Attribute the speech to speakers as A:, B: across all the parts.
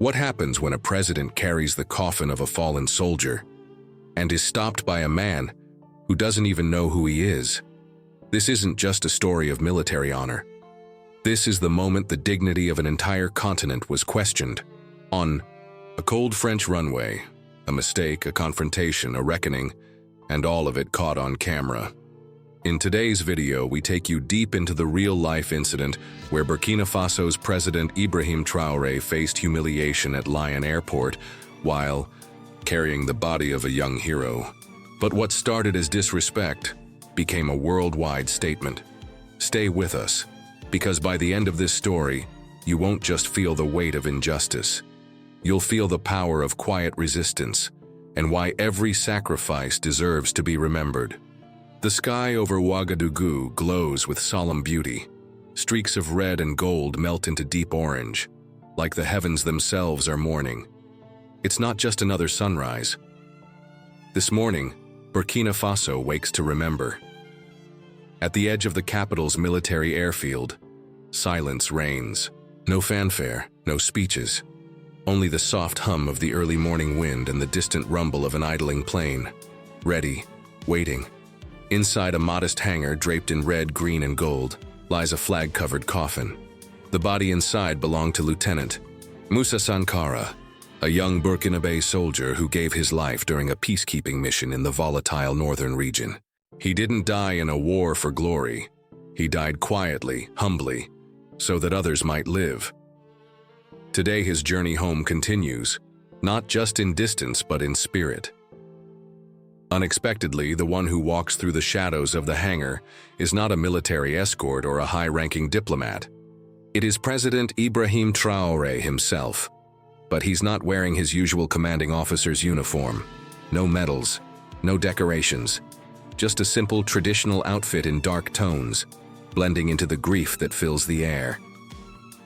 A: What happens when a president carries the coffin of a fallen soldier and is stopped by a man who doesn't even know who he is? This isn't just a story of military honor. This is the moment the dignity of an entire continent was questioned. On a cold French runway, a mistake, a confrontation, a reckoning, and all of it caught on camera. In today's video, we take you deep into the real-life incident where Burkina Faso's President Ibrahy Trari faced humiliation at Lyon Airport while carrying the body of a young hero. But what started as disrespect became a worldwide statement. Stay with us, because by the end of this story, you won't just feel the weight of injustice. You'll feel the power of quiet resistance and why every sacrifice deserves to be remembered. The sky over Ouagadougou glows with solemn beauty. Streaks of red and gold melt into deep orange, like the heavens themselves are mourning. It's not just another sunrise. This morning, Burkina Faso wakes to remember. At the edge of the capital's military airfield, silence reigns. No fanfare, no speeches. Only the soft hum of the early morning wind and the distant rumble of an idling plane. Ready, waiting. Inside a modest hangar draped in red, green, and gold lies a flag-covered coffin. The body inside belonged to Lieutenant Moussa Sankara, a young Burkinabe soldier who gave his life during a peacekeeping mission in the volatile northern region. He didn't die in a war for glory. He died quietly, humbly, so that others might live. Today his journey home continues, not just in distance but in spirit. Unexpectedly, the one who walks through the shadows of the hangar is not a military escort or a high-ranking diplomat. It is President Ibrahy Trari himself. But he's not wearing his usual commanding officer's uniform. No medals, no decorations, just a simple traditional outfit in dark tones, blending into the grief that fills the air.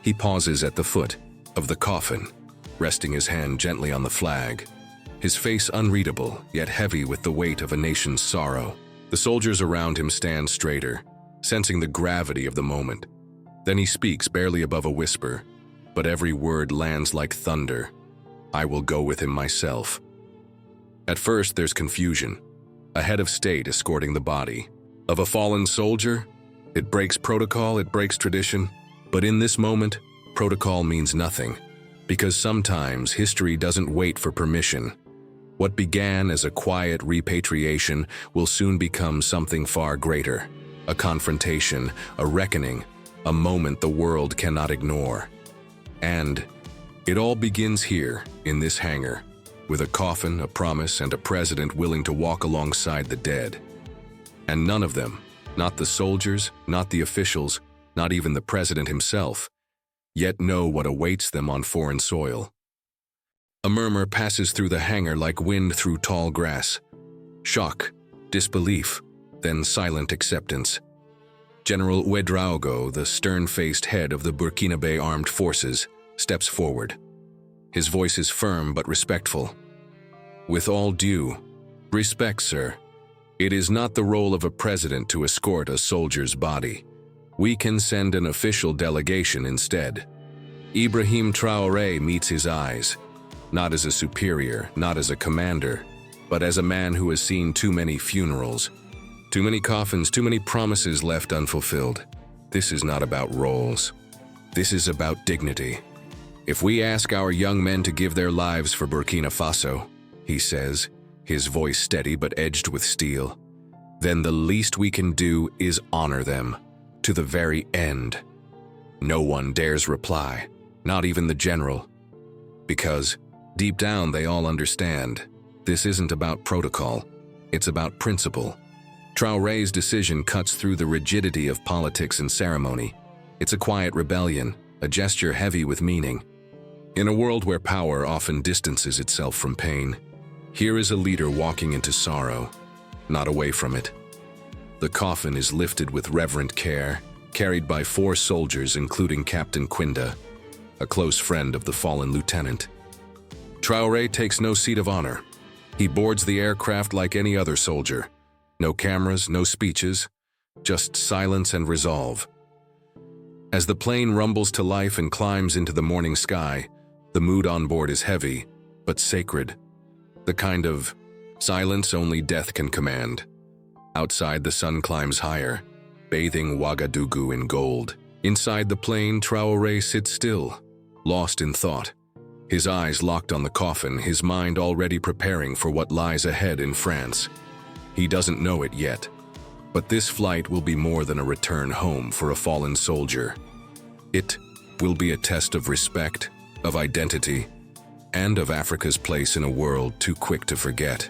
A: He pauses at the foot of the coffin, resting his hand gently on the flag. His face unreadable, yet heavy with the weight of a nation's sorrow. The soldiers around him stand straighter, sensing the gravity of the moment. Then he speaks barely above a whisper, but every word lands like thunder. I will go with him myself. At first, there's confusion. A head of state escorting the body of a fallen soldier? It breaks protocol, it breaks tradition. But in this moment, protocol means nothing, because sometimes history doesn't wait for permission. What began as a quiet repatriation will soon become something far greater. A confrontation, a reckoning, a moment the world cannot ignore. And it all begins here, in this hangar, with a coffin, a promise, and a president willing to walk alongside the dead. And none of them, not the soldiers, not the officials, not even the president himself, yet know what awaits them on foreign soil. A murmur passes through the hangar like wind through tall grass. Shock, disbelief, then silent acceptance. General Ouedraogo, the stern-faced head of the Burkinabe Armed Forces, steps forward. His voice is firm but respectful. With all due respect, sir, it is not the role of a president to escort a soldier's body. We can send an official delegation instead. Ibrahy Trari meets his eyes, not as a superior, not as a commander, but as a man who has seen too many funerals, too many coffins, too many promises left unfulfilled. This is not about roles. This is about dignity. If we ask our young men to give their lives for Burkina Faso, he says, his voice steady but edged with steel, then the least we can do is honor them to the very end. No one dares reply, not even the general, because deep down they all understand this isn't about protocol, it's about principle. Traoré's decision cuts through the rigidity of politics and ceremony. It's a quiet rebellion, a gesture heavy with meaning. In a world where power often distances itself from pain, here is a leader walking into sorrow, not away from it. The coffin is lifted with reverent care, carried by 4 soldiers including Captain Quinda, a close friend of the fallen lieutenant. Traoré takes no seat of honor. He boards the aircraft like any other soldier. No cameras, no speeches, just silence and resolve. As the plane rumbles to life and climbs into the morning sky, The mood on board is heavy, but sacred. The kind of silence only death can command. Outside, the sun climbs higher, bathing Ouagadougou in gold. Inside the plane, Traoré sits still, lost in thought. His eyes locked on the coffin, his mind already preparing for what lies ahead in France. He doesn't know it yet, but this flight will be more than a return home for a fallen soldier. It will be a test of respect, of identity, and of Africa's place in a world too quick to forget.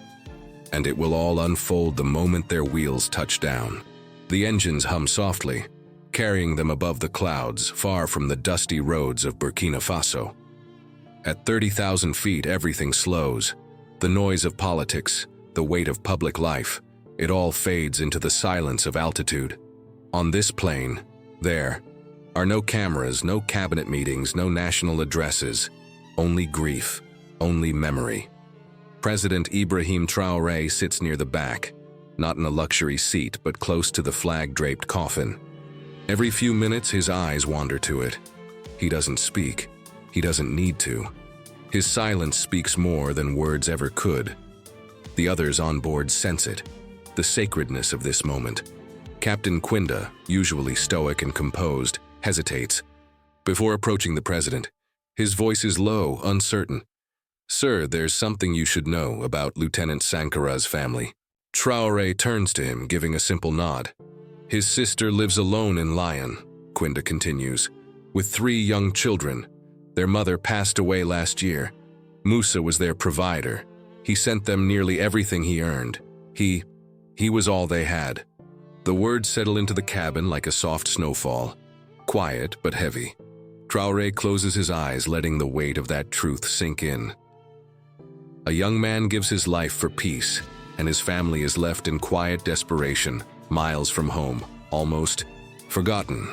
A: And it will all unfold the moment their wheels touch down. The engines hum softly, carrying them above the clouds, far from the dusty roads of Burkina Faso. At 30,000 feet, everything slows. The noise of politics, the weight of public life, it all fades into the silence of altitude. On this plane, there are no cameras, no cabinet meetings, no national addresses, only grief, only memory. President Ibrahy Trari sits near the back, not in a luxury seat, but close to the flag-draped coffin. Every few minutes, his eyes wander to it. He doesn't speak. He doesn't need to. His silence speaks more than words ever could. The others on board sense it, the sacredness of this moment. Captain Quinda, usually stoic and composed, hesitates. Before approaching the president, his voice is low, uncertain. "Sir, there's something you should know about Lieutenant Sankara's family." Traoré turns to him, giving a simple nod. "His sister lives alone in Lyon," Quinda continues, "with 3 young children. Their mother passed away last year. Musa was their provider. He sent them nearly everything he earned. He was all they had." The words settle into the cabin like a soft snowfall, quiet but heavy. Traoré closes his eyes, letting the weight of that truth sink in. A young man gives his life for peace, and his family is left in quiet desperation, miles from home, almost forgotten.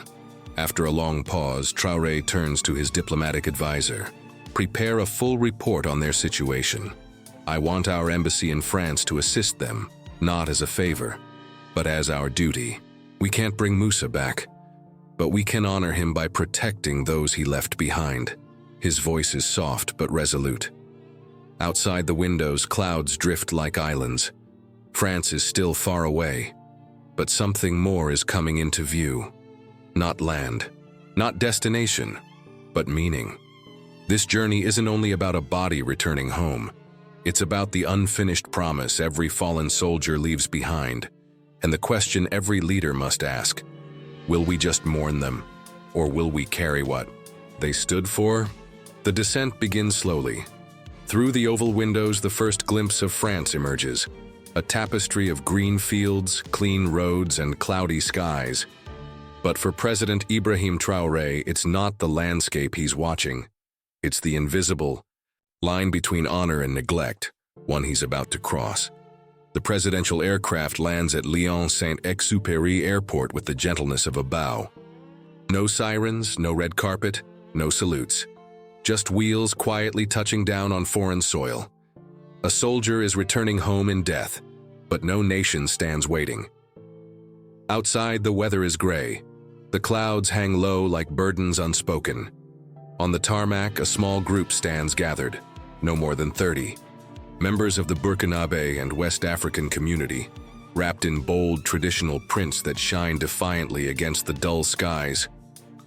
A: After a long pause, Traoré turns to his diplomatic advisor. "Prepare a full report on their situation. I want our embassy in France to assist them, not as a favor, but as our duty. We can't bring Musa back, but we can honor him by protecting those he left behind." His voice is soft but resolute. Outside the windows, clouds drift like islands. France is still far away, but something more is coming into view. Not land, not destination, but meaning. This journey isn't only about a body returning home. It's about the unfinished promise every fallen soldier leaves behind, and the question every leader must ask: will we just mourn them, or will we carry what they stood for? The descent begins slowly. Through the oval windows, the first glimpse of France emerges, a tapestry of green fields, clean roads, and cloudy skies. But for President Ibrahy Trari, it's not the landscape he's watching. It's the invisible line between honor and neglect, one he's about to cross. The presidential aircraft lands at Lyon-Saint Exupéry Airport with the gentleness of a bow. No sirens, no red carpet, no salutes. Just wheels quietly touching down on foreign soil. A soldier is returning home in death, but no nation stands waiting. Outside, the weather is gray. The clouds hang low like burdens unspoken. On the tarmac, a small group stands gathered, no more than 30. Members of the Burkinabe and West African community, wrapped in bold traditional prints that shine defiantly against the dull skies.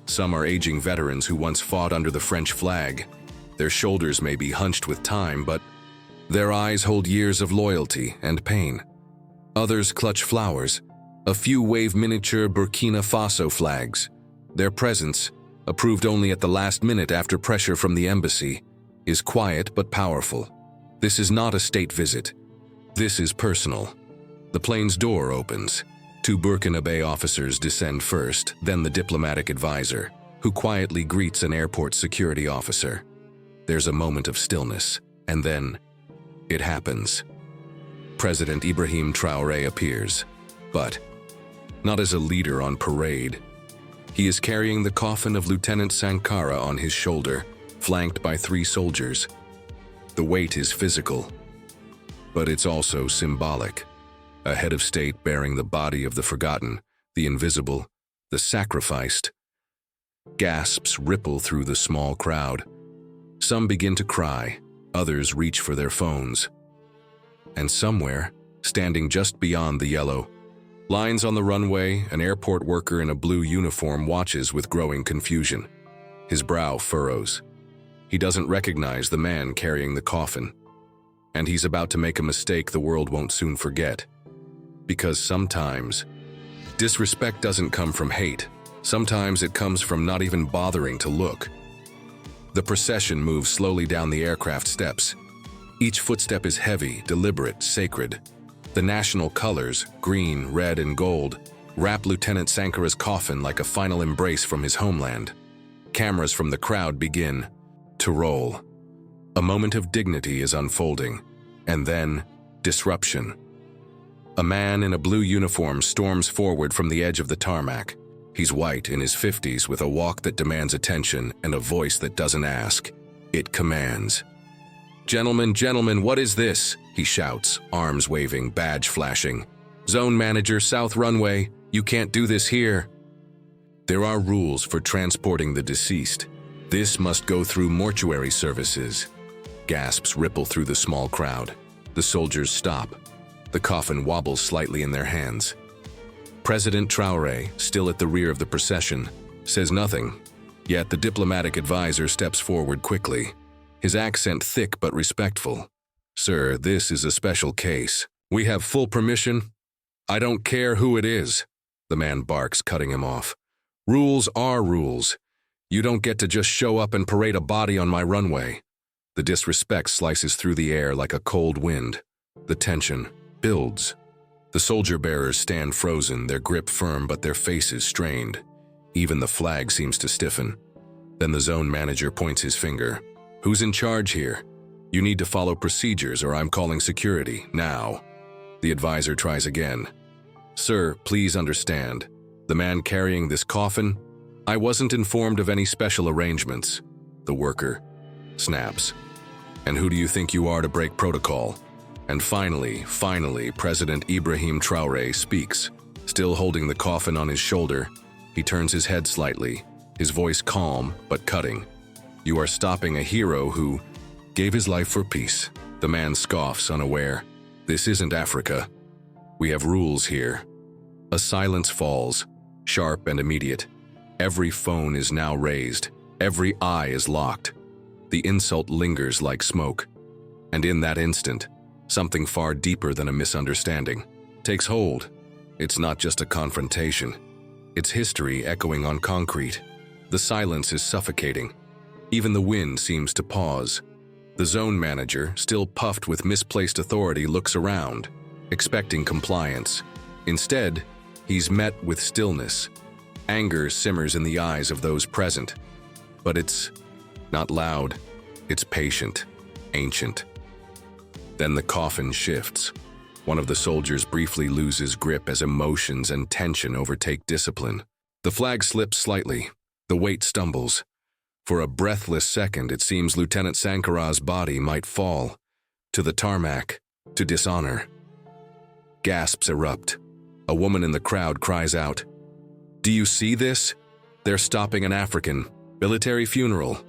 A: Some are aging veterans who once fought under the French flag. Their shoulders may be hunched with time, but their eyes hold years of loyalty and pain. Others clutch flowers. A few wave miniature Burkina Faso flags. Their presence, approved only at the last minute after pressure from the embassy, is quiet but powerful. This is not a state visit. This is personal. The plane's door opens. 2 Burkinabe officers descend first, then the diplomatic advisor, who quietly greets an airport security officer. There's a moment of stillness, and then it happens. President Ibrahy Trari appears, but not as a leader on parade. He is carrying the coffin of Lieutenant Sankara on his shoulder, flanked by 3 soldiers. The weight is physical, but it's also symbolic. A head of state bearing the body of the forgotten, the invisible, the sacrificed. Gasps ripple through the small crowd. Some begin to cry, others reach for their phones. And somewhere, standing just beyond the yellow lines on the runway, an airport worker in a blue uniform watches with growing confusion. His brow furrows. He doesn't recognize the man carrying the coffin. And he's about to make a mistake the world won't soon forget. Because sometimes, disrespect doesn't come from hate. Sometimes it comes from not even bothering to look. The procession moves slowly down the aircraft steps. Each footstep is heavy, deliberate, sacred. The national colors, green, red, and gold, wrap Lieutenant Sankara's coffin like a final embrace from his homeland. Cameras from the crowd begin to roll. A moment of dignity is unfolding, and then disruption. A man in a blue uniform storms forward from the edge of the tarmac. He's white, in his 50s, with a walk that demands attention and a voice that doesn't ask. It commands. "Gentlemen, gentlemen, what is this?" he shouts, arms waving, badge flashing. "Zone manager, south runway, you can't do this here." There are rules for transporting the deceased. This must go through mortuary services. Gasps ripple through the small crowd. The soldiers stop. The coffin wobbles slightly in their hands. President Trari, still at the rear of the procession, says nothing. Yet the diplomatic advisor steps forward quickly, his accent thick but respectful. "Sir, this is a special case. We have full permission." "I don't care who it is," the man barks, cutting him off. "Rules are rules. You don't get to just show up and parade a body on my runway." The disrespect slices through the air like a cold wind. The tension builds. The soldier bearers stand frozen, their grip firm but their faces strained. Even the flag seems to stiffen. Then the zone manager points his finger. "Who's in charge here? You need to follow procedures or I'm calling security, now." The advisor tries again. "Sir, please understand. The man carrying this coffin, I wasn't informed of any special arrangements." The worker snaps. "And who do you think you are to break protocol?" And finally, President Ibrahy Trari speaks. Still holding the coffin on his shoulder, he turns his head slightly, his voice calm but cutting. "You are stopping a hero who gave his life for peace." The man scoffs, unaware. "This isn't Africa. We have rules here." A silence falls, sharp and immediate. Every phone is now raised. Every eye is locked. The insult lingers like smoke. And in that instant, something far deeper than a misunderstanding takes hold. It's not just a confrontation. It's history echoing on concrete. The silence is suffocating. Even the wind seems to pause. The zone manager, still puffed with misplaced authority, looks around, expecting compliance. Instead, he's met with stillness. Anger simmers in the eyes of those present. But it's not loud. It's patient, ancient. Then the coffin shifts. One of the soldiers briefly loses grip as emotions and tension overtake discipline. The flag slips slightly. The weight stumbles. For a breathless second, it seems Lieutenant Sankara's body might fall. To the tarmac, to dishonor. Gasps erupt. A woman in the crowd cries out, "Do you see this? They're stopping an African military funeral."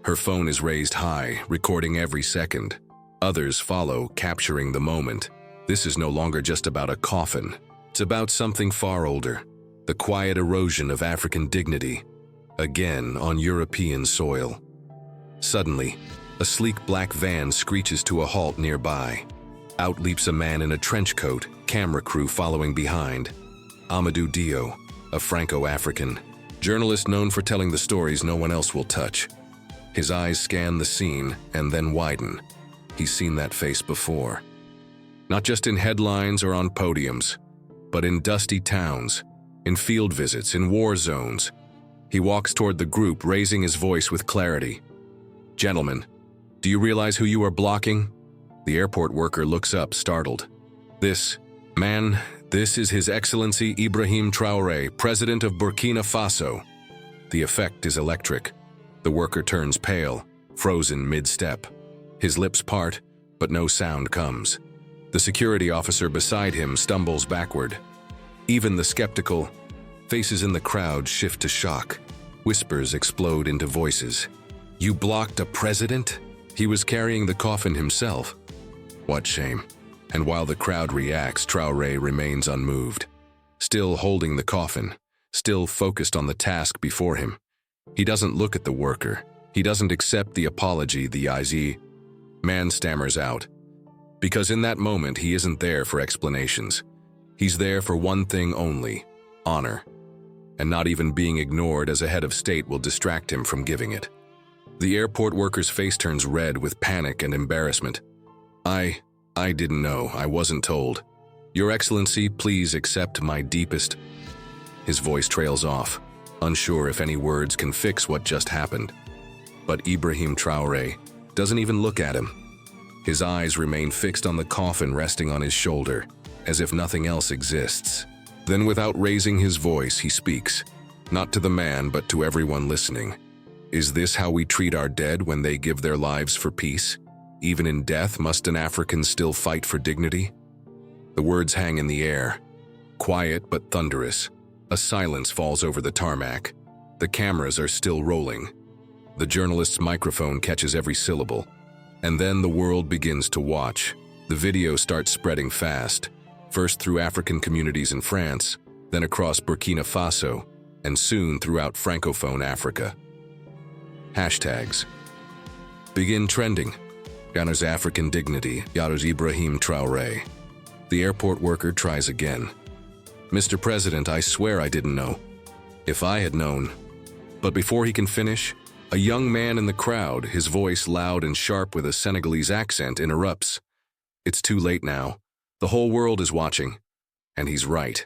A: Her phone is raised high, recording every second. Others follow, capturing the moment. This is no longer just about a coffin. It's about something far older. The quiet erosion of African dignity. Again on European soil. Suddenly, a sleek black van screeches to a halt nearby. Out leaps a man in a trench coat, camera crew following behind. Amadou Dio, a Franco-African journalist known for telling the stories no one else will touch. His eyes scan the scene and then widen. He's seen that face before. Not just in headlines or on podiums, but in dusty towns, in field visits, in war zones. He walks toward the group, raising his voice with clarity. "Gentlemen, do you realize who you are blocking?" The airport worker looks up, startled. This is His Excellency Ibrahy Trari, President of Bokhina Fasho." The effect is electric. The worker turns pale, frozen mid-step. His lips part, but no sound comes. The security officer beside him stumbles backward. Even the skeptical faces in the crowd shift to shock. Whispers explode into voices. You blocked a president? He was carrying the coffin himself. What shame. And while the crowd reacts, Traoré remains unmoved, still holding the coffin, still focused on the task before him. He doesn't look at the worker. He doesn't accept the apology the IZ man stammers out. Because in that moment, he isn't there for explanations. He's there for one thing only: honor. And not even being ignored as a head of state will distract him from giving it. The airport worker's face turns red with panic and embarrassment. I didn't know. I wasn't told. Your Excellency, please accept my deepest... His voice trails off, unsure if any words can fix what just happened. But Ibrahy Trari doesn't even look at him. His eyes remain fixed on the coffin resting on his shoulder, as if nothing else exists. Then, without raising his voice, he speaks, not to the man, but to everyone listening. Is this how we treat our dead when they give their lives for peace? Even in death, must an African still fight for dignity? The words hang in the air, quiet but thunderous. A silence falls over the tarmac. The cameras are still rolling. The journalist's microphone catches every syllable. And then the world begins to watch. The video starts spreading fast, first through African communities in France, then across Burkina Faso, and soon throughout Francophone Africa. Hashtags begin trending. Ghana's African dignity, Yado's Ibrahy Trari. The airport worker tries again. Mr. President, I swear I didn't know. If I had known. But before he can finish, a young man in the crowd, his voice loud and sharp with a Senegalese accent, interrupts. It's too late now. The whole world is watching. And he's right.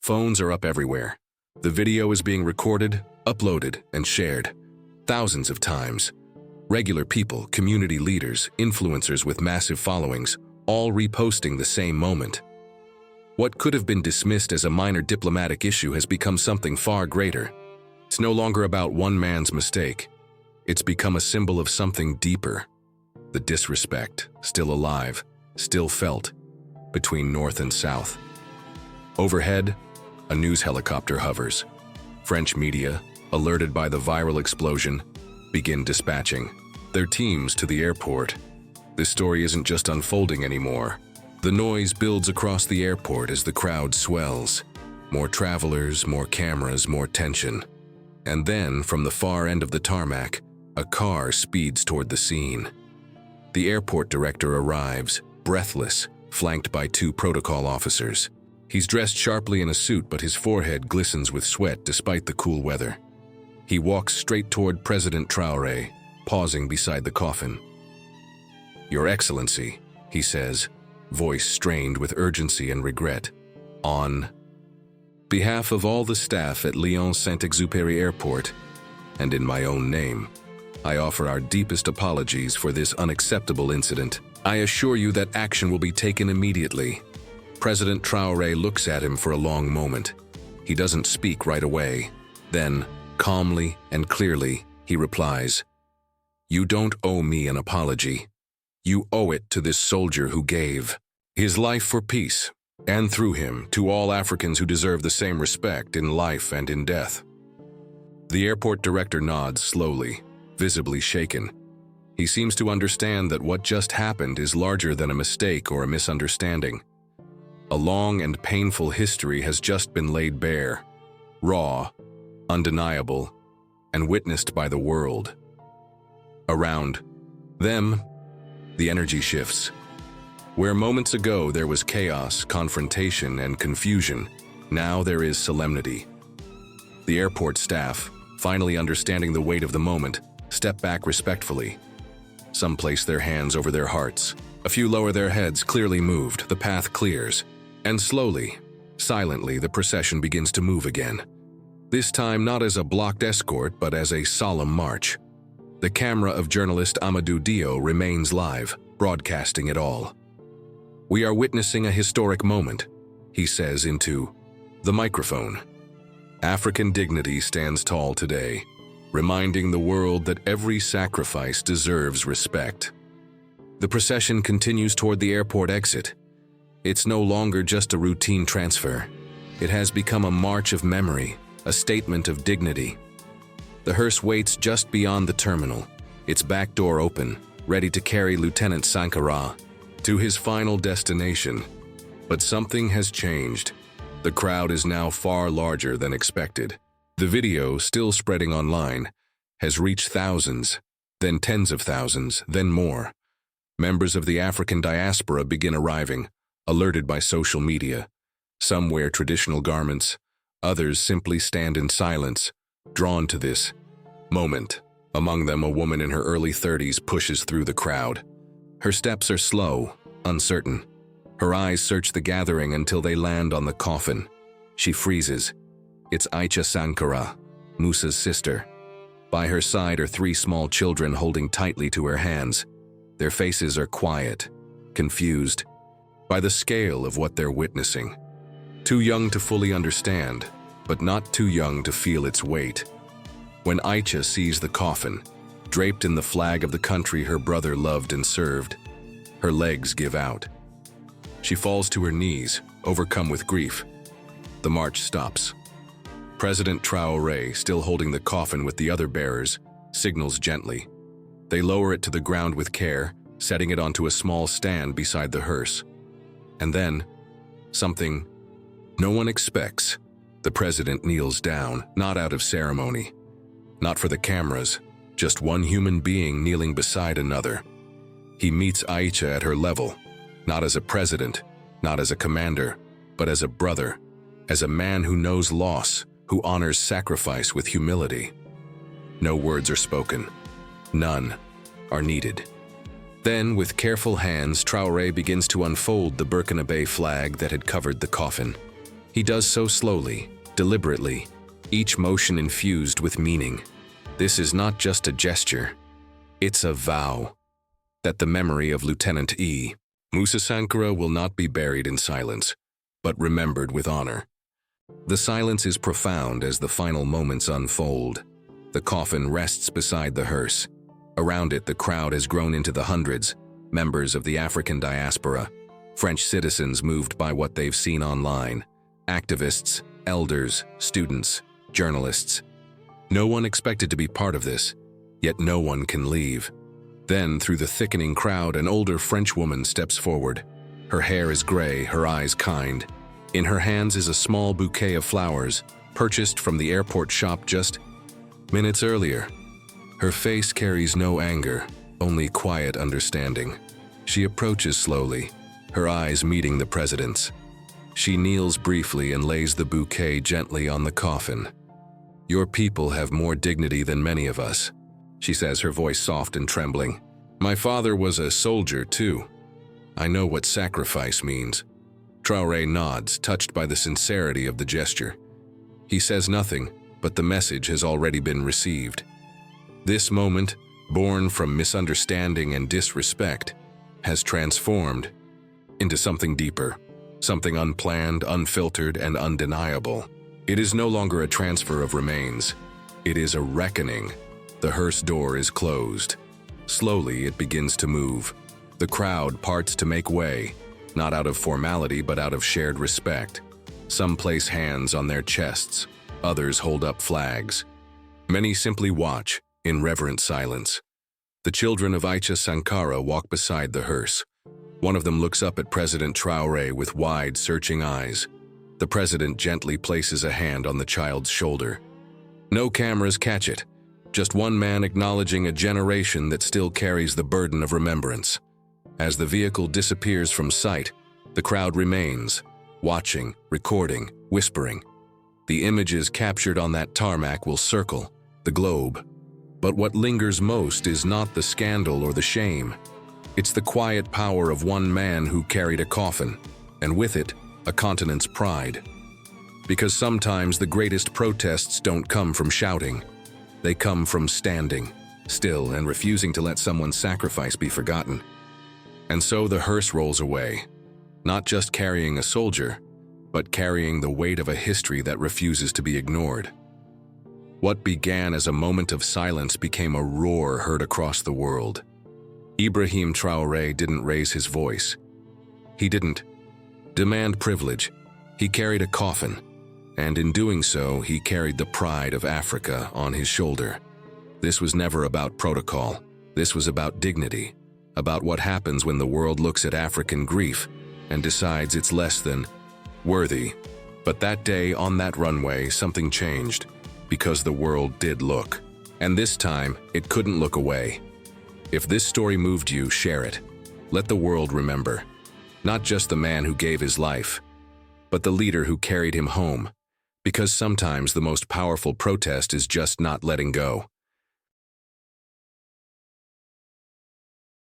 A: Phones are up everywhere. The video is being recorded, uploaded, and shared. Thousands of times. Regular people, community leaders, influencers with massive followings, all reposting the same moment. What could have been dismissed as a minor diplomatic issue has become something far greater. It's no longer about one man's mistake. It's become a symbol of something deeper. The disrespect, still alive, still felt, between North and South. Overhead, a news helicopter hovers. French media, alerted by the viral explosion, begin dispatching their teams to the airport. This story isn't just unfolding anymore. The noise builds across the airport as the crowd swells. More travelers, more cameras, more tension. And then, from the far end of the tarmac, a car speeds toward the scene. The airport director arrives, breathless, flanked by 2 protocol officers. He's dressed sharply in a suit, but his forehead glistens with sweat despite the cool weather. He walks straight toward President Traoré, pausing beside the coffin. Your Excellency, he says, voice strained with urgency and regret. On behalf of all the staff at Lyon-Saint Exupéry Airport, and in my own name, I offer our deepest apologies for this unacceptable incident. I assure you that action will be taken immediately. President Traoré looks at him for a long moment. He doesn't speak right away. Then, calmly and clearly, he replies, You don't owe me an apology. You owe it to this soldier who gave his life for peace, and through him, to all Africans who deserve the same respect in life and in death. The airport director nods slowly, visibly shaken. He seems to understand that what just happened is larger than a mistake or a misunderstanding. A long and painful history has just been laid bare, raw, undeniable, and witnessed by the world. Around them, the energy shifts. Where moments ago there was chaos, confrontation, and confusion, now there is solemnity. The airport staff, finally understanding the weight of the moment, step back respectfully. Some place their hands over their hearts. A few lower their heads, clearly moved. The path clears. And slowly, silently, the procession begins to move again. This time not as a blocked escort, but as a solemn march. The camera of journalist Amadou Dio remains live, broadcasting it all. We are witnessing a historic moment, he says into the microphone. African dignity stands tall today, reminding the world that every sacrifice deserves respect. The procession continues toward the airport exit. It's no longer just a routine transfer. It has become a march of memory, a statement of dignity. The hearse waits just beyond the terminal, its back door open, ready to carry Lieutenant Sankara to his final destination. But something has changed. The crowd is now far larger than expected. The video, still spreading online, has reached thousands, then tens of thousands, then more. Members of the African diaspora begin arriving, alerted by social media. Some wear traditional garments, others simply stand in silence, drawn to this moment. Among them, a woman in her early 30s pushes through the crowd. Her steps are slow, uncertain. Her eyes search the gathering until they land on the coffin. She freezes. It's Ibrahy Sankara, Musa's sister. By her side are 3 small children holding tightly to her hands. Their faces are quiet, confused by the scale of what they're witnessing. Too young to fully understand, but not too young to feel its weight. When Ibrahy sees the coffin, draped in the flag of the country her brother loved and served, her legs give out. She falls to her knees, overcome with grief. The march stops. President Traoré, still holding the coffin with the other bearers, signals gently. They lower it to the ground with care, setting it onto a small stand beside the hearse. And then, something no one expects. The president kneels down, not out of ceremony, not for the cameras, just one human being kneeling beside another. He meets Ibrahy at her level, not as a president, not as a commander, but as a brother, as a man who knows loss, who honors sacrifice with humility. No words are spoken. None are needed. Then, with careful hands, Traoré begins to unfold the Burkinabe flag that had covered the coffin. He does so slowly, deliberately, each motion infused with meaning. This is not just a gesture. It's a vow that the memory of Lieutenant Musa Sankara will not be buried in silence, but remembered with honor. The silence is profound as the final moments unfold. The coffin rests beside the hearse. Around it, the crowd has grown into the hundreds, members of the African diaspora, French citizens moved by what they've seen online, activists, elders, students, journalists. No one expected to be part of this, yet no one can leave. Then, through the thickening crowd, an older French woman steps forward. Her hair is gray, her eyes kind. In her hands is a small bouquet of flowers, purchased from the airport shop just minutes earlier. Her face carries no anger, only quiet understanding. She approaches slowly, her eyes meeting the president's. She kneels briefly and lays the bouquet gently on the coffin. "Your people have more dignity than many of us," she says, her voice soft and trembling. "My father was a soldier too. I know what sacrifice means." Traoré nods, touched by the sincerity of the gesture. He says nothing, but the message has already been received. This moment, born from misunderstanding and disrespect, has transformed into something deeper, something unplanned, unfiltered, and undeniable. It is no longer a transfer of remains. It is a reckoning. The hearse door is closed. Slowly, it begins to move. The crowd parts to make way, not out of formality but out of shared respect. Some place hands on their chests, others hold up flags. Many simply watch, in reverent silence. The children of Ibrahy Sankara walk beside the hearse. One of them looks up at President Traoré with wide, searching eyes. The president gently places a hand on the child's shoulder. No cameras catch it, just one man acknowledging a generation that still carries the burden of remembrance. As the vehicle disappears from sight, the crowd remains, watching, recording, whispering. The images captured on that tarmac will circle the globe. But what lingers most is not the scandal or the shame. It's the quiet power of one man who carried a coffin, and with it, a continent's pride. Because sometimes the greatest protests don't come from shouting. They come from standing, still, and refusing to let someone's sacrifice be forgotten. And so the hearse rolls away, not just carrying a soldier, but carrying the weight of a history that refuses to be ignored. What began as a moment of silence became a roar heard across the world. Ibrahy Trari didn't raise his voice. He didn't demand privilege. He carried a coffin, and in doing so, he carried the pride of Africa on his shoulder. This was never about protocol. This was about dignity, about what happens when the world looks at African grief and decides it's less than worthy. But that day on that runway, something changed, because the world did look. And this time, it couldn't look away. If this story moved you, share it. Let the world remember. Not just the man who gave his life, but the leader who carried him home. Because sometimes the most powerful protest is just not letting go.